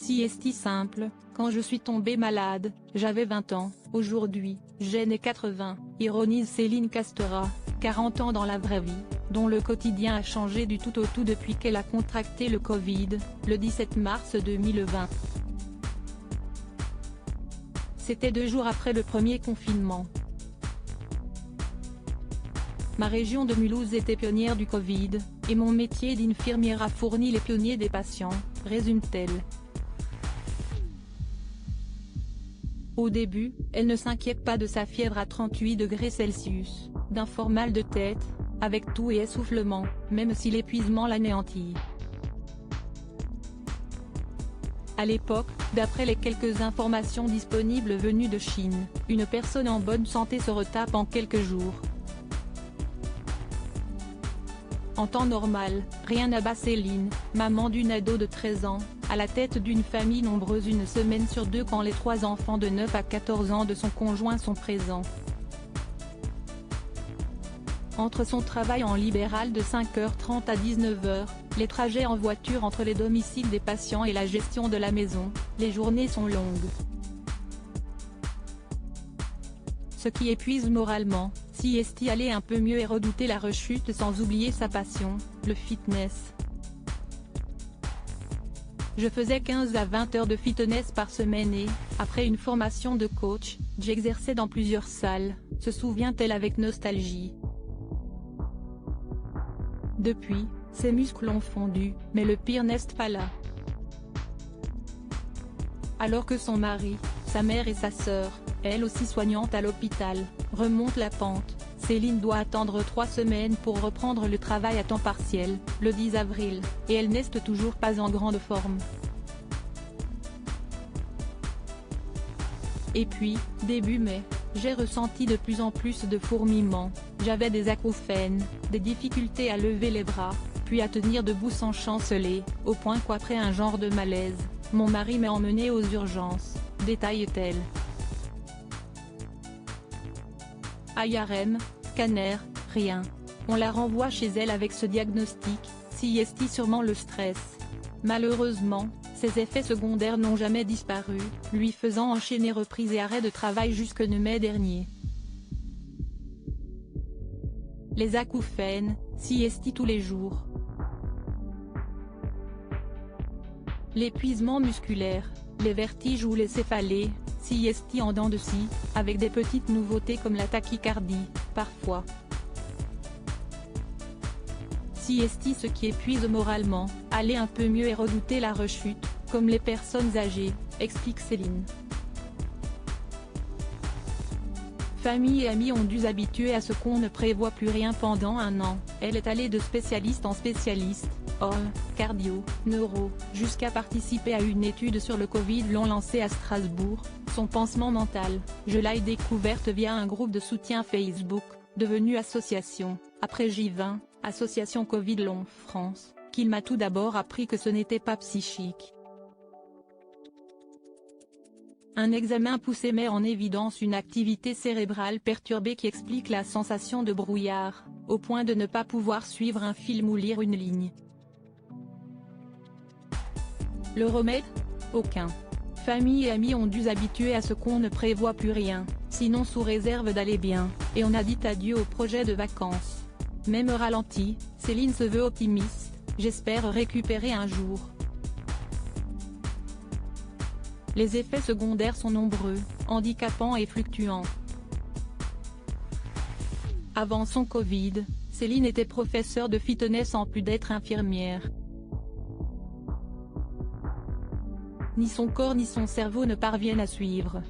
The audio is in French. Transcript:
Sieste simple, quand je suis tombée malade, j'avais 20 ans, aujourd'hui, j'ai né 80, ironise Céline Castera, 40 ans dans la vraie vie, dont le quotidien a changé du tout au tout depuis qu'elle a contracté le Covid, le 17 mars 2020. C'était 2 jours après le premier confinement. Ma région de Mulhouse était pionnière du Covid, et mon métier d'infirmière a fourni les pionniers des patients, résume-t-elle. Au début, elle ne s'inquiète pas de sa fièvre à 38 degrés Celsius, d'un fort mal de tête, avec toux et essoufflement, même si l'épuisement l'anéantit. À l'époque, d'après les quelques informations disponibles venues de Chine, une personne en bonne santé se retape en quelques jours. En temps normal, rien n'abat Céline, maman d'une ado de 13 ans, à la tête d'une famille nombreuse une semaine sur 2 quand les 3 enfants de 9 à 14 ans de son conjoint sont présents. Entre son travail en libéral de 5h30 à 19h, les trajets en voiture entre les domiciles des patients et la gestion de la maison, les journées sont longues. Ce qui épuise moralement, Sieste allait un peu mieux et redoutait la rechute sans oublier sa passion, le fitness. Je faisais 15 à 20 heures de fitness par semaine et, après une formation de coach, j'exerçais dans plusieurs salles, se souvient-elle avec nostalgie. Depuis, ses muscles ont fondu, mais le pire n'est pas là. Alors que son mari, sa mère et sa sœur, elle aussi soignante à l'hôpital, remontent la pente, Céline doit attendre 3 semaines pour reprendre le travail à temps partiel, le 10 avril, et elle n'est toujours pas en grande forme. Et puis, début mai, j'ai ressenti de plus en plus de fourmillements, j'avais des acouphènes, des difficultés à lever les bras, puis à tenir debout sans chanceler, au point qu'après un genre de malaise, mon mari m'a emmené aux urgences, détaille-t-elle. IRM, scanner, rien. On la renvoie chez elle avec ce diagnostic, Sieste sûrement le stress. Malheureusement, ses effets secondaires n'ont jamais disparu, lui faisant enchaîner reprises et arrêts de travail jusque mai dernier. Les acouphènes, Sieste tous les jours. L'épuisement musculaire, les vertiges ou les céphalées, Sieste en dents de scie, avec des petites nouveautés comme la tachycardie, parfois. Sieste ce qui épuise moralement, aller un peu mieux et redouter la rechute, comme les personnes âgées, explique Céline. Famille et amis ont dû s'habituer à ce qu'on ne prévoit plus rien pendant un an, elle est allée de spécialiste en spécialiste, cardio, neuro, jusqu'à participer à une étude sur le Covid l'ont lancée à Strasbourg, son pansement mental, je l'ai découverte via un groupe de soutien Facebook, devenu association, après J20, association Covid Long France, qu'il m'a tout d'abord appris que ce n'était pas psychique. Un examen poussé met en évidence une activité cérébrale perturbée qui explique la sensation de brouillard, au point de ne pas pouvoir suivre un film ou lire une ligne. Le remède ? Aucun. Famille et amis ont dû s'habituer à ce qu'on ne prévoit plus rien, sinon sous réserve d'aller bien, et on a dit adieu au projet de vacances. Même ralenti, Céline se veut optimiste, j'espère récupérer un jour. Les effets secondaires sont nombreux, handicapants et fluctuants. Avant son Covid, Céline était professeure de fitness en plus d'être infirmière. Ni son corps ni son cerveau ne parviennent à suivre.